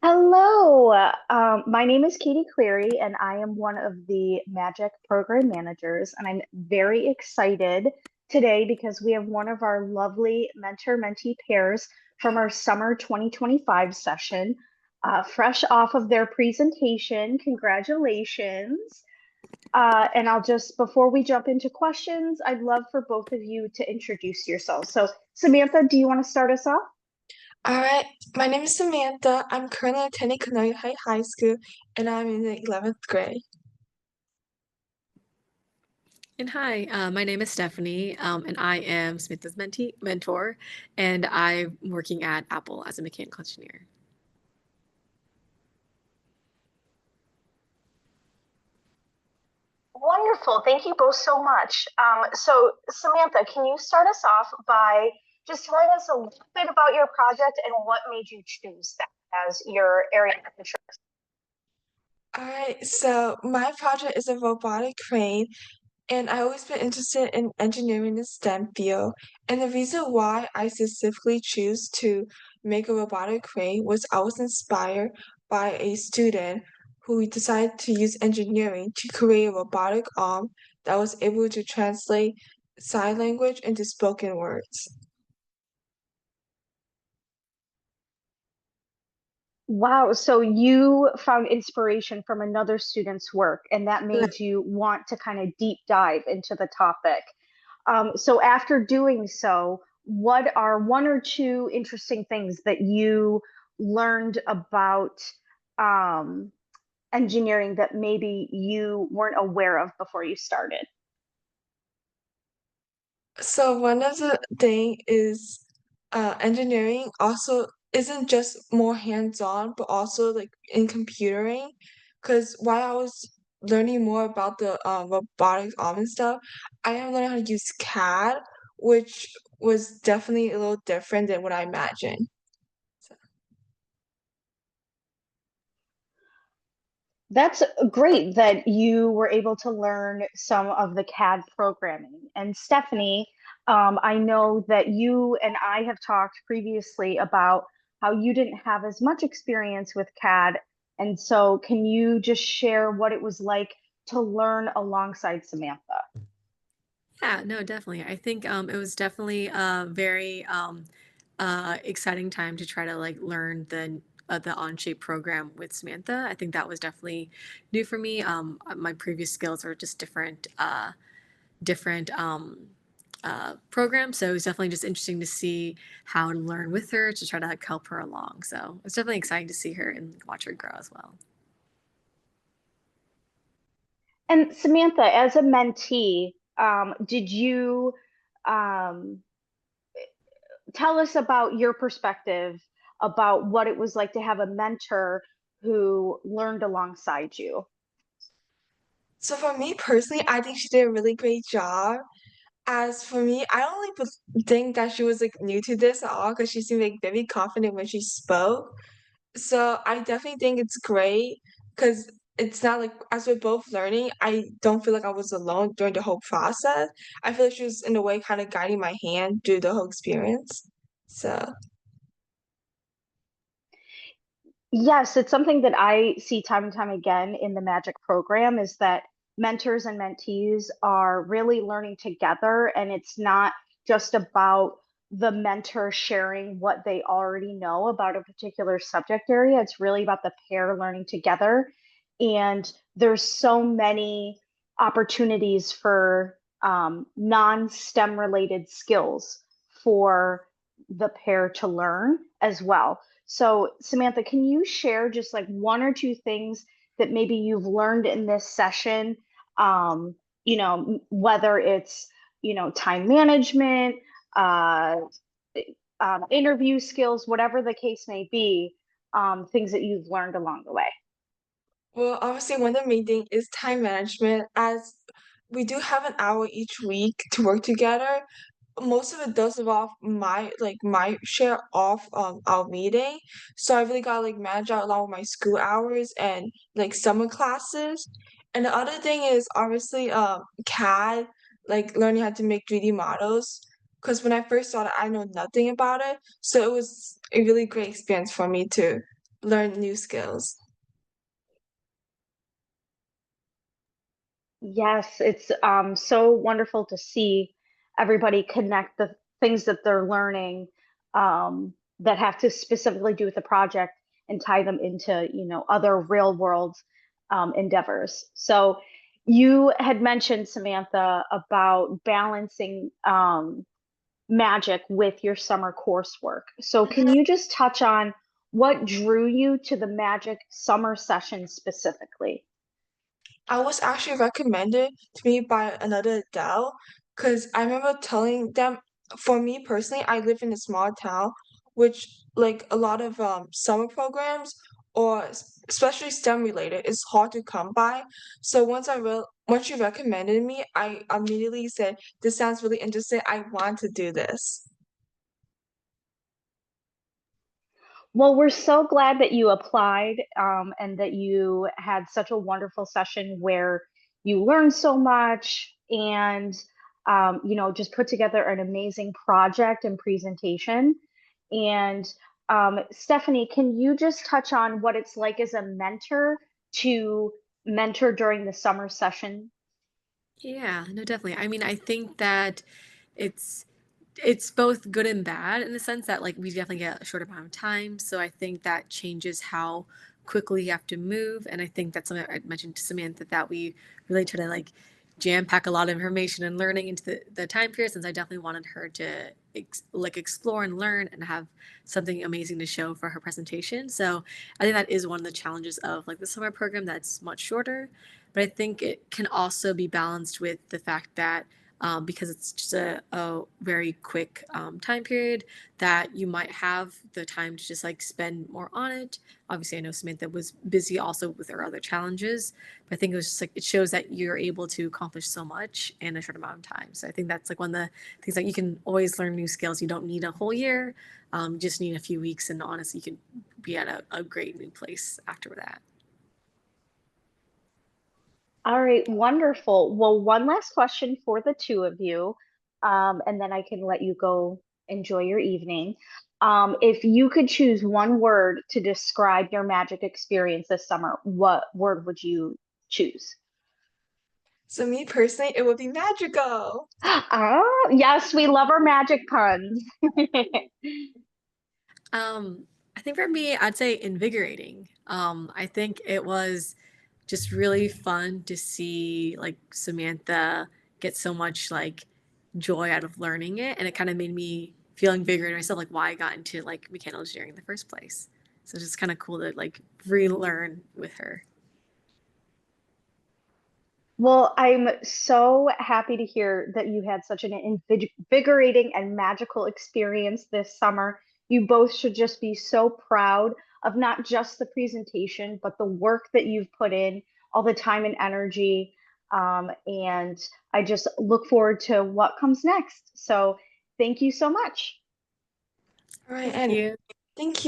Hello, my name is Katie Cleary, and I am one of the Magic Program Managers. And I'm very excited today because we have one of our lovely mentor-mentee pairs from our summer 2025 session, fresh off of their presentation. Congratulations. And I'll just, before we jump into questions, I'd love for both of you to introduce yourselves. So, Samantha, do you want to start us off? All right, my name is Samantha. I'm currently attending Canoga High School, and I'm in the 11th grade. And hi, my name is Stephanie, and I am Samantha's mentor, and I'm working at Apple as a mechanical engineer. Wonderful. Thank you both so much. So, Samantha, can you start us off by just telling us a little bit about your project and what made you choose that as your area of interest? All right, so my project is a robotic crane, and I've always been interested in engineering the STEM field. And the reason why I specifically choose to make a robotic crane was I was inspired by a student who decided to use engineering to create a robotic arm that was able to translate sign language into spoken words. Wow, so you found inspiration from another student's work, and that made you want to kind of deep dive into the topic. So, after doing so, what are one or two interesting things that you learned about um, engineering that maybe you weren't aware of before you started? So one of the thing is engineering also isn't just more hands-on, but also like in computering. Because while I was learning more about the robotics arm and stuff, I am learning how to use CAD, which was definitely a little different than what I imagined. So, That's great that you were able to learn some of the CAD programming. And Stephanie, I know that you and I have talked previously about how you didn't have as much experience with CAD. And so, can you just share what it was like to learn alongside Samantha? Yeah, no, definitely. I think it was definitely a very exciting time to try to like learn the Onshape program with Samantha. I think that was definitely new for me. My previous skills are just different programs. So it was definitely just interesting to see how to learn with her to try to like help her along. So it's definitely exciting to see her and watch her grow as well. And Samantha, as a mentee, did you um, tell us about your perspective about what it was like to have a mentor who learned alongside you? so for me personally, I think she did a really great job. As for me, I don't like think that she was like new to this at all because she seemed like very confident when she spoke. So I definitely think it's great because it's not like as we're both learning, I don't feel like I was alone during the whole process. I feel like she was in a way kind of guiding my hand through the whole experience. So Yes, it's something that I see time and time again in the Magic program is that mentors and mentees are really learning together, and it's not just about the mentor sharing what they already know about a particular subject area. It's really about the pair learning together. And there's so many opportunities for non-STEM related skills for the pair to learn as well. So, Samantha, can you share just like one or two things that maybe you've learned in this session? Um, whether it's, time management, uh, interview skills, whatever the case may be, things that you've learned along the way. well, obviously one of the main thing is time management as we do have an hour each week to work together. Most of it does involve my share of our meeting. So I really gotta like manage out along with my school hours and like summer classes. And the other thing is obviously CAD, like learning how to make 3D models. Because when I first started, I know nothing about it. So it was a really great experience for me too. learn new skills. Yes, it's so wonderful to see everybody connect the things that they're learning that have to specifically do with the project and tie them into, other real world endeavors. So you had mentioned, Samantha, about balancing magic with your summer coursework. So can you just touch on what drew you to the magic summer session specifically? I was actually recommended to me by another Adele because I remember telling them, for me personally, I live in a small town, which like a lot of summer programs or especially STEM related is hard to come by. So once you recommended me, I immediately said, "This sounds really interesting. I want to do this." Well, we're so glad that you applied and that you had such a wonderful session where you learned so much and just put together an amazing project and presentation. And Stephanie, can you just touch on what it's like as a mentor to mentor during the summer session? Yeah, no, definitely. I mean, I think that it's it's both good and bad in the sense that like we definitely get a short amount of time. So I think that changes how quickly you have to move. And I think that's something I mentioned to Samantha that we really try to like jam pack a lot of information and learning into the time period since I definitely wanted her to explore and learn and have something amazing to show for her presentation. So I think that is one of the challenges of like the summer program that's much shorter. But I think it can also be balanced with the fact that because it's just a very quick time period that you might have the time to just like spend more on it. Obviously, I know Samantha was busy also with her other challenges, but I think it was just like it shows that you're able to accomplish so much in a short amount of time. So I think that's like one of the things that you can always learn new skills. You don't need a whole year, you just need a few weeks, and honestly, you can be at a great new place after that. All right, wonderful. Well, one last question for the two of you, and then I can let you go enjoy your evening. If you could choose one word to describe your magic experience this summer, what word would you choose? So me personally, it would be magical. Oh, yes, we love our magic puns. Um, I think for me, I'd say invigorating. I think it was just really fun to see like Samantha get so much like joy out of learning it, and it kind of made me feel invigorated myself, like why I got into like mechanical engineering in the first place. So it's just kind of cool to like relearn with her. Well, I'm so happy to hear that you had such an invigorating and magical experience this summer. You both should just be so proud of not just the presentation, but the work that you've put in, all the time and energy. And I just look forward to what comes next. So thank you so much. All right, Thank and you. thank you.